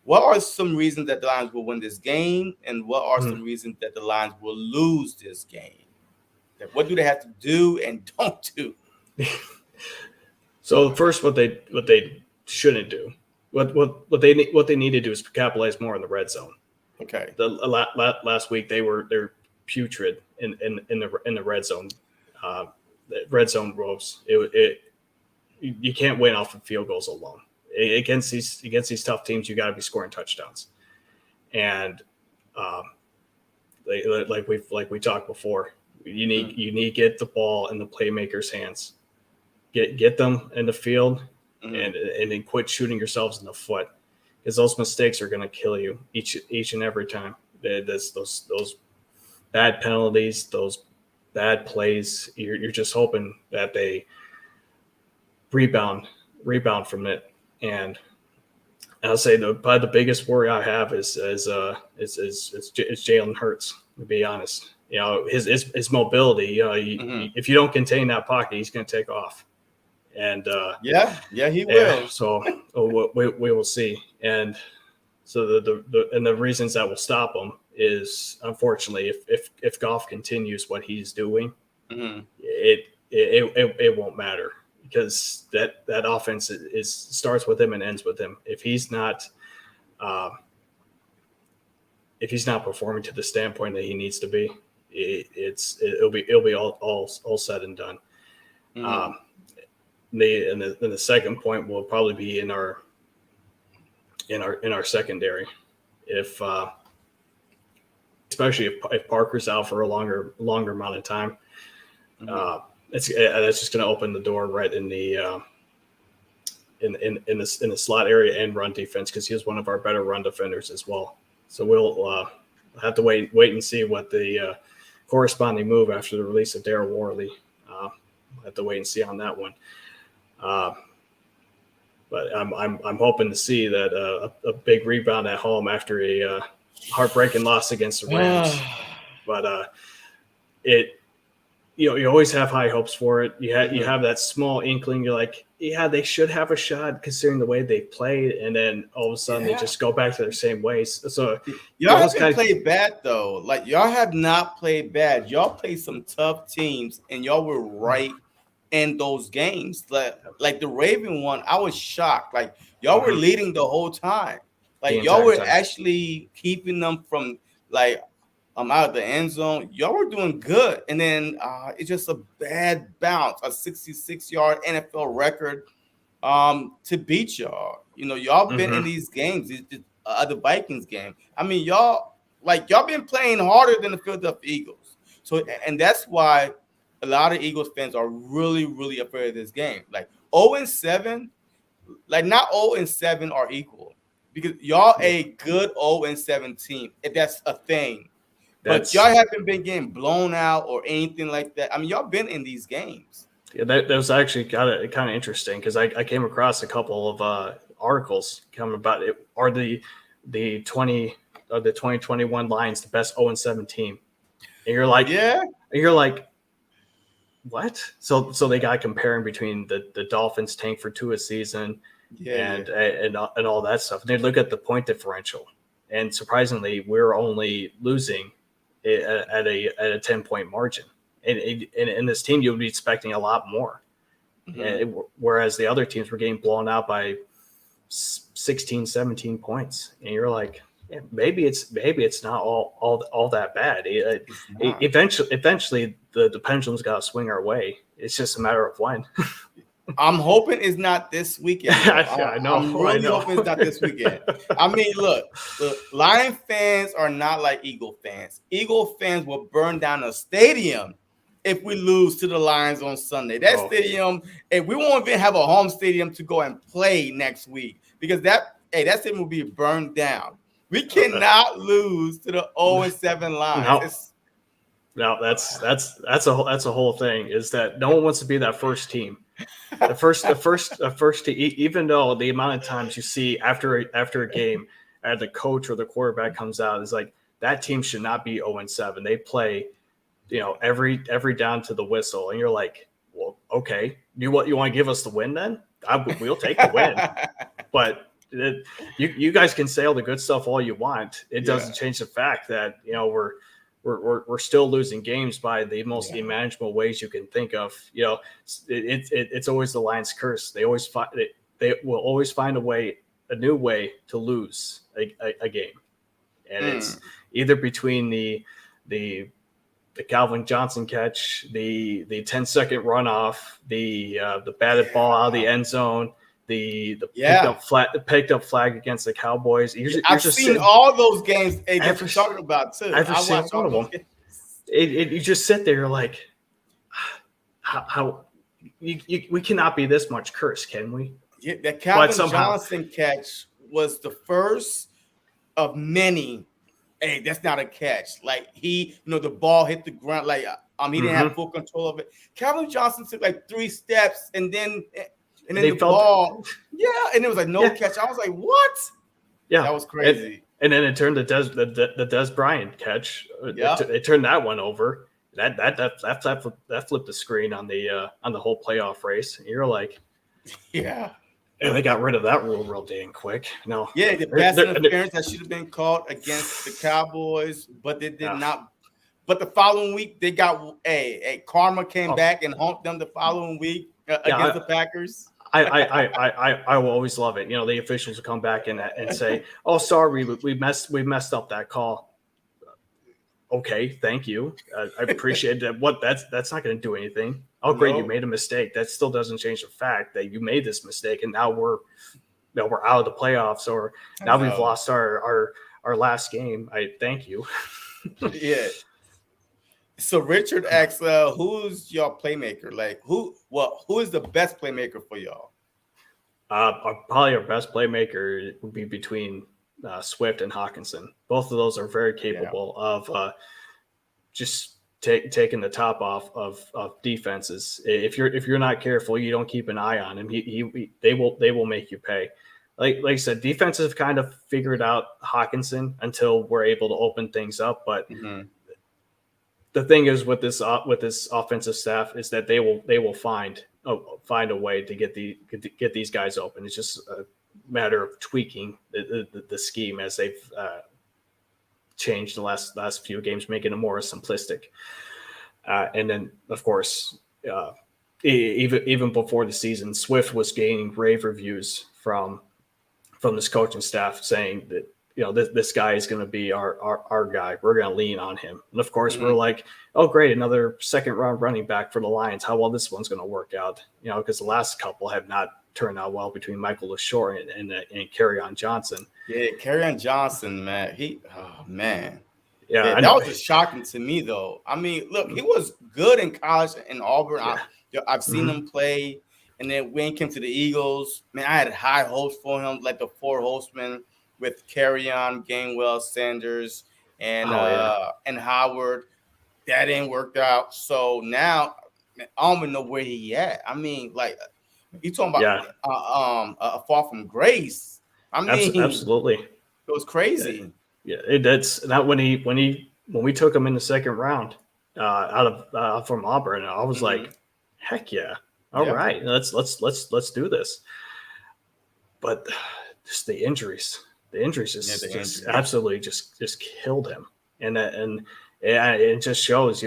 What are some reasons that the Lions will win this game, and what are some reasons that the Lions will lose this game? What do they have to do and don't do? So first, what they shouldn't do, what they need to do is capitalize more in the red zone. Okay. Last week they're putrid in the red zone. Red zone ropes. You can't win off of field goals alone. Against these tough teams, you got to be scoring touchdowns, and like we talked before, you need to get the ball in the playmakers' hands, get them in the field, and then quit shooting yourselves in the foot, because those mistakes are going to kill you each and every time. Those bad penalties, those bad plays, you're just hoping that they rebound from it. And I'll say probably the biggest worry I have is Jalen Hurts, to be honest. You know, his mobility. You know, if you don't contain that pocket, he's going to take off. And he will. So we will see. And so the reasons that will stop him is, unfortunately, if Goff continues what he's doing, it won't matter. Because that offense starts with him and ends with him. If he's not performing to the standpoint that he needs to be, it'll be all said and done. The second point will probably be in our secondary. If especially if Parker's out for a longer amount of time. That's just going to open the door right in the in the slot area and run defense, because he is one of our better run defenders as well. So we'll have to wait and see what the corresponding move after the release of Darryl Worley. We'll have to wait and see on that one. Uh, but I'm hoping to see that a big rebound at home after a heartbreaking loss against the Rams. But it you always have high hopes for it. You have that small inkling. You're like, yeah, they should have a shot considering the way they played, and then all of a sudden they just go back to their same ways. So y'all haven't played bad though. Like y'all have not played bad. Y'all played some tough teams, and y'all were right in those games. Like the Raven one, I was shocked. Like y'all were leading the whole time. Like y'all were actually keeping them from like out of the end zone. Y'all were doing good, and then it's just a bad bounce, a 66-yard NFL record to beat y'all. Y'all been in these games, the Vikings game. I mean, y'all been playing harder than the Philadelphia Eagles. So, and that's why a lot of Eagles fans are really, really afraid of this game. Like 0-7, like not 0-7 are equal because y'all a good 0-7 team. If that's a thing. But y'all haven't been getting blown out or anything like that. I mean, y'all been in these games. Yeah, that was actually kind of interesting because I came across a couple of articles coming about it. Are the 2021 Lions the best 0-7 team? And you're like, yeah. And you're like, what? So they got comparing between the Dolphins tank for Tua season and all that stuff. And they look at the point differential, and surprisingly, we're only losing at a 10-point margin. And in this team, you would be expecting a lot more. Whereas the other teams were getting blown out by 16, 17 points. And you're like, yeah, maybe it's not all that bad. Eventually the pendulum's got to swing our way. It's just a matter of when. I'm hoping it's not this weekend. I know. I'm really hoping it's not this weekend. I mean, look, Lion fans are not like Eagle fans. Eagle fans will burn down a stadium if we lose to the Lions on Sunday. That stadium, and we won't even have a home stadium to go and play next week because that stadium will be burned down. We cannot lose to the 0-7 Lions. No, that's a whole thing. Is that no one wants to be that first team. The first team, even though the amount of times you see after a game, the coach or the quarterback comes out, is like that team should not be 0-7. They play, every down to the whistle, and you're like, well, okay, you want to give us the win then? We'll take the win, but you guys can say all the good stuff all you want. It doesn't change the fact that we're still losing games by the most imaginable ways you can think of. It's always the Lions' curse. They will always find a new way to lose a game, and it's either between the Calvin Johnson catch, the 10-second runoff, the batted ball out of the end zone, the picked up flag against the Cowboys. I've seen all those games that you're talking about too. I've seen one of them. You just sit there, you're like, how we cannot be this much cursed, can we? Yeah, that Calvin Johnson catch was the first of many. Hey, that's not a catch. Like the ball hit the ground. Like he didn't have full control of it. Calvin Johnson took like 3 steps and then the ball, and it was like no catch. I was like, what? Yeah, that was crazy. And then it turned the Des Bryant catch. It turned that one over. That flipped the screen on the whole playoff race. And you're like, and they got rid of that rule real dang quick. No, the pass interference that should have been called against the Cowboys, but they did not. But the following week, they got karma came back and honked them the following week against the Packers. I will always love it. The officials will come back and say, "Oh, sorry, we messed up that call." Okay, thank you. I appreciate that. That's not going to do anything. Oh, great, you made a mistake. That still doesn't change the fact that you made this mistake, and now we're out of the playoffs, or now we've lost our last game. I thank you. Yeah. So Richard asks, who's your playmaker? Like who is the best playmaker for y'all? Probably our best playmaker would be between Swift and Hawkinson. Both of those are very capable of just taking the top off of defenses. If you're not careful, you don't keep an eye on him. They will make you pay. Like I said, defenses have kind of figured out Hawkinson until we're able to open things up. But Mm-hmm. the thing is with this offensive staff is that they will find a way to get these guys open. It's just a matter of tweaking the scheme as they've changed the last few games, making it more simplistic. And then, of course, even before the season, Swift was gaining rave reviews from this coaching staff, saying that this guy is going to be our guy. We're going to lean on him. And of course, we're like, oh great, another second round running back for the Lions. How well this one's going to work out? Because the last couple have not turned out well between Michael LaShore and Kerryon Johnson. Yeah, Kerryon Johnson, man. Man. Yeah, that was just shocking to me, though. I mean, look, he was good in college in Auburn. Yeah. I've seen him play, and then when he came to the Eagles, man, I had high hopes for him, like the four horsemen with Kerryon, Gainwell, Sanders, and Howard. That didn't work out. So now I don't even know where he at. I mean, like you talking about a fall from grace. I mean, absolutely, it was crazy. Yeah, that's not when we took him in the second round out from Auburn. I was like, heck yeah, all right, let's do this. But just the injuries just absolutely just killed him, and it just shows,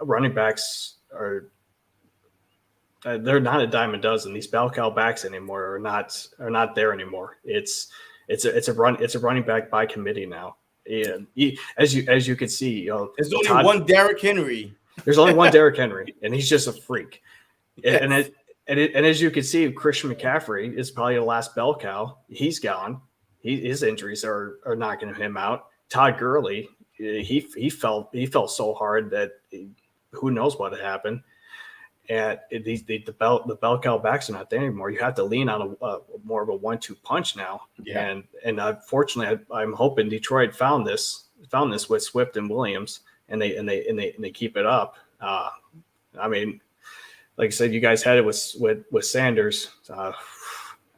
running backs are. They're not a dime a dozen. These bell cow backs anymore are not there anymore. It's a running back by committee now. And as you can see, there's only one Derrick Henry. There's only one Derrick Henry, and he's just a freak. Yes. And as you can see, Christian McCaffrey is probably the last bell cow. He's gone. His injuries are knocking him out. Todd Gurley, he fell so hard that who knows what had happened. And the bell cow backs are not there anymore. You have to lean on a more of a 1-2 punch now. Yeah. And unfortunately, I'm hoping Detroit found this with Swift and Williams, and they keep it up. I mean, like I said, you guys had it with Sanders. And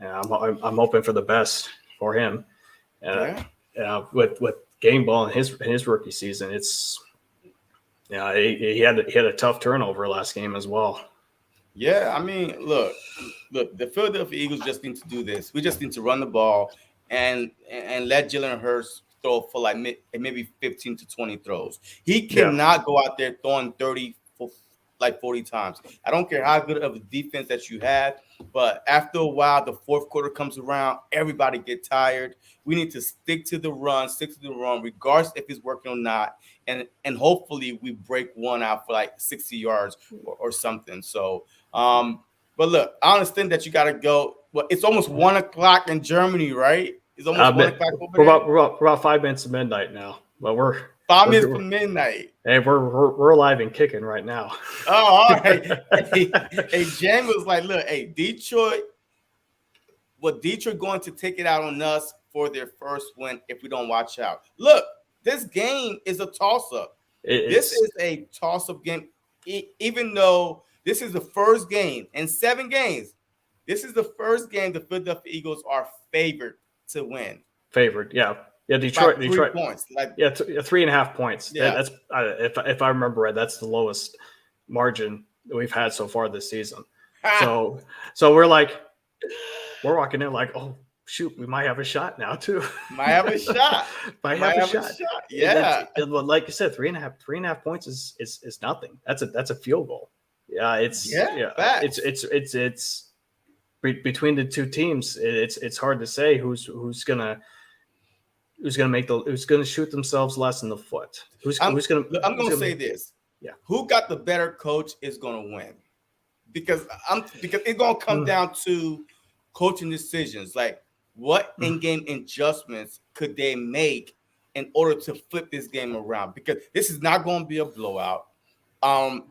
I'm hoping for the best for him. With Gainwell in his rookie season, it's. Yeah, he had a tough turnover last game as well. Yeah, I mean, look, the Philadelphia Eagles just need to do this. We just need to run the ball and let Jalen Hurts throw for like maybe 15 to 20 throws. He cannot go out there throwing 30 like 40 times. I don't care how good of a defense that you have, but after a while, the fourth quarter comes around, everybody get tired. We need to stick to the run, regardless if it's working or not. And hopefully we break one out for like 60 yards or something. So, but look, I understand that you got to go. Well, it's almost 1 o'clock in Germany, right? It's almost 1 o'clock over there. We're about 5 minutes to midnight now, but we're 5 minutes from midnight. Hey, we're alive and kicking right now. Oh, all right. Hey, Jen was like, look, hey, Detroit going to take it out on us for their first win if we don't watch out. Look, this game is a toss-up. This is a toss-up game, even though this is the first game in 7 games. This is the first game the Philadelphia Eagles are favored to win. Favored, yeah. Yeah, Detroit points. 3.5 points. Yeah. That's if I remember right, that's the lowest margin that we've had so far this season. So we're walking in like, oh shoot, we might have a shot now too. Might have a shot. might have a shot. Yeah. Like I said, 3.5 points is nothing. That's a field goal. Yeah, it's between the two teams. It's hard to say who's gonna shoot themselves less in the foot. I'm gonna say this. Yeah. Who got the better coach is gonna win. Because it's gonna come down to coaching decisions. Like what in-game adjustments could they make in order to flip this game around? Because this is not gonna be a blowout.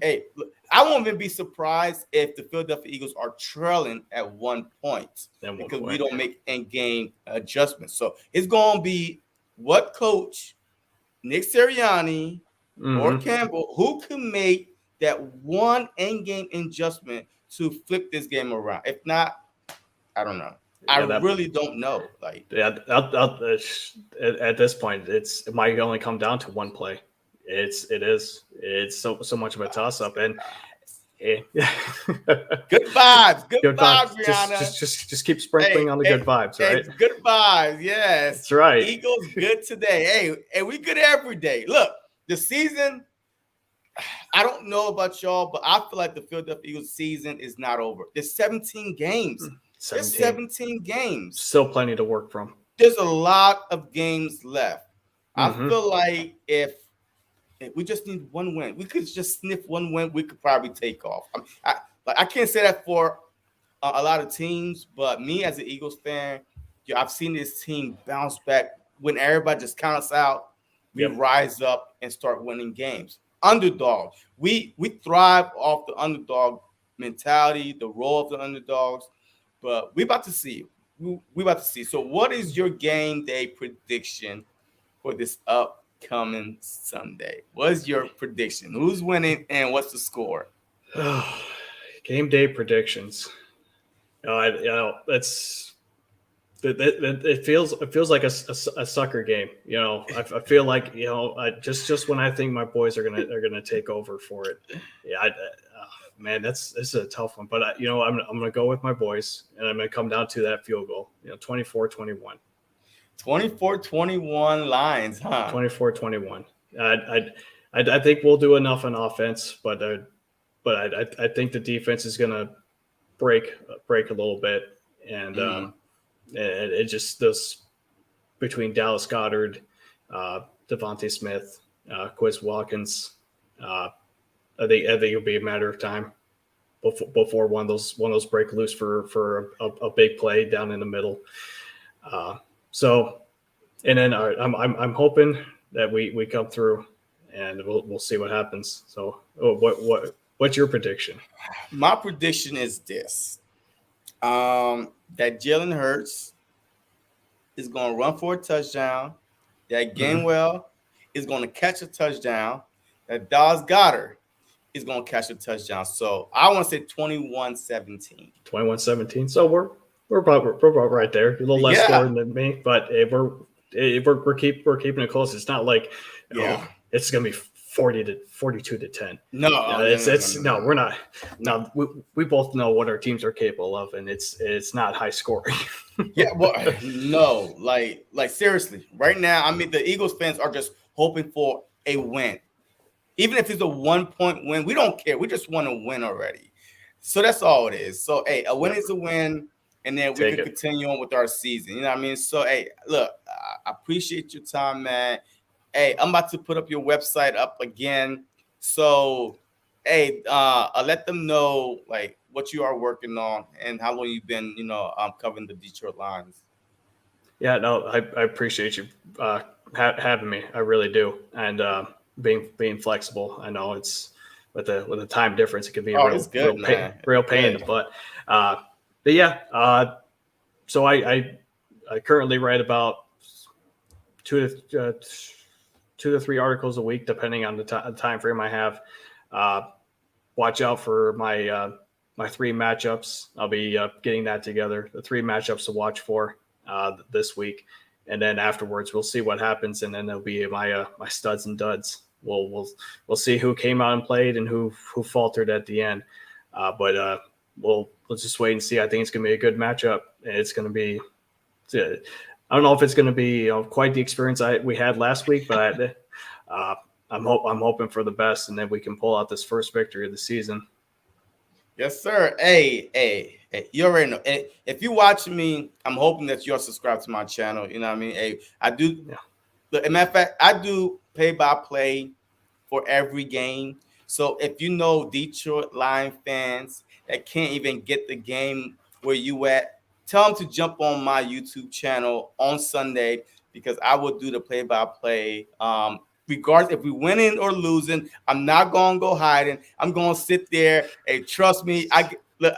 Hey, look, I won't even be surprised if the Philadelphia Eagles are trailing at 1 point because we don't make in-game adjustments. So it's going to be what coach Nick Sirianni or Mm-hmm. Campbell, who can make that one end game adjustment to flip this game around? If not, I don't know. I Yeah, that. really don't know. Like, Yeah, at this point, it might only come down to one play. It's so much of a toss vibes, up, good and vibes, eh, good vibes, good good vibes, vibes. Rihanna. Just keep sprinkling on the good vibes, right? It's good vibes. Yes, That's right. Eagles good today. Hey, we good every day. Look, the season. I don't know about y'all, but I feel like the Philadelphia Eagles season is not over. There's 17 games. There's 17. 17 games. Still plenty to work from. There's a lot of games left. I Mm-hmm. feel like if we just need one win, we could just sniff one win. We could probably take off. I can't say that for a lot of teams, but me as an Eagles fan, I've seen this team bounce back when everybody just counts out. We Yep. rise up and start winning games. Underdog. We thrive off the underdog mentality, the role of the underdogs. But we about to see. We about to see. So, what is your game day prediction for this upcoming Sunday? What's your prediction? Who's winning and what's the score? Game day predictions. It's it feels like a sucker game. I feel like just when I think my boys are gonna take over for it. Yeah, man, this is a tough one. But I'm gonna go with my boys, and I'm gonna come down to that field goal. 24-21. 24-21 lines, huh? 24-21. I think we'll do enough on offense, but I think the defense is gonna break a little bit, and Mm-hmm. it just those between Dallas Goddard, Devontae Smith, Quiz Watkins. Uh, I think it'll be a matter of time before one of those break loose for a big play down in the middle. So, and then I'm hoping that we come through, and we'll see what happens. So, what's your prediction? My prediction is this: that Jalen Hurts is going to run for a touchdown. That Mm-hmm. Gainwell is going to catch a touchdown. That Dallas Goddard is going to catch a touchdown. So I want to say 21-17. 21-17. So we're about right there. A little less Yeah. scoring than me, but we're keeping it close. It's not like Yeah. it's gonna be 42-10. No, Yeah, no, no, no, it's no, no, no. we're not. No. No, we both know what our teams are capable of, and it's not high scoring. Yeah, well, no, like seriously, right now, I mean, the Eagles fans are just hoping for a win. Even if it's a 1 point win, we don't care. We just want to win already. So that's all it is. So, hey, a win Yep, is a win, and then we take can it. continue on with our season. You know what I mean? So, hey, look, I appreciate your time, man. Hey, I'm about to put up your website up again. So, hey, let them know like what you are working on and how long you've been, covering the Detroit Lions. Yeah, no, I appreciate you having me. I really do, and being flexible. I know it's with the time difference, it can be a Oh, it's real good, pain, man. It's real pain in good. the butt. Uh, but yeah, so I currently write about two to uh, 2 to 3 articles a week, depending on the time frame I have. Uh, watch out for my 3 matchups. I'll be getting that together. The 3 matchups to watch for this week, and then afterwards we'll see what happens, and then there'll be my studs and duds. We'll see who came out and played and who faltered at the end. But we'll just wait and see. I think it's going to be a good matchup. It's going to be. I don't know if it's going to be quite the experience we had last week, but I'm hoping for the best, and then we can pull out this first victory of the season. Yes, sir. Hey, you already know. Hey, if you watching me, I'm hoping that you're subscribed to my channel. You know what I mean? Hey, I do. Yeah. As a matter of fact, I do play by play for every game. So if you know Detroit Lion fans that can't even get the game where you at, tell them to jump on my YouTube channel on Sunday because I will do the play by play. Regardless if we winning or losing, I'm not gonna go hiding. I'm gonna sit there and trust me. Look.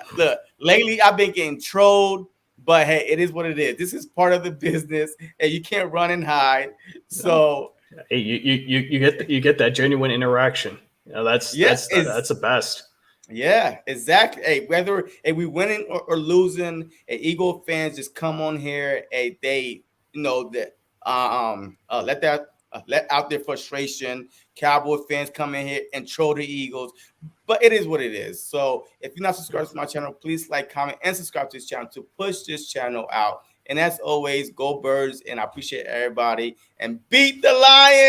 Lately, I've been getting trolled, but hey, it is what it is. This is part of the business, and you can't run and hide. No. So Hey, you get that genuine interaction. You know, Yeah, that's the best. yeah, exactly. Hey, whether we winning or losing, Eagle fans just come on here. They that let out their frustration. Cowboy fans come in here and troll the Eagles, but it is what it is. So if you're not subscribed to my channel, please like, comment, and subscribe to this channel to push this channel out. And as always, go Birds, and I appreciate everybody. And beat the Lions.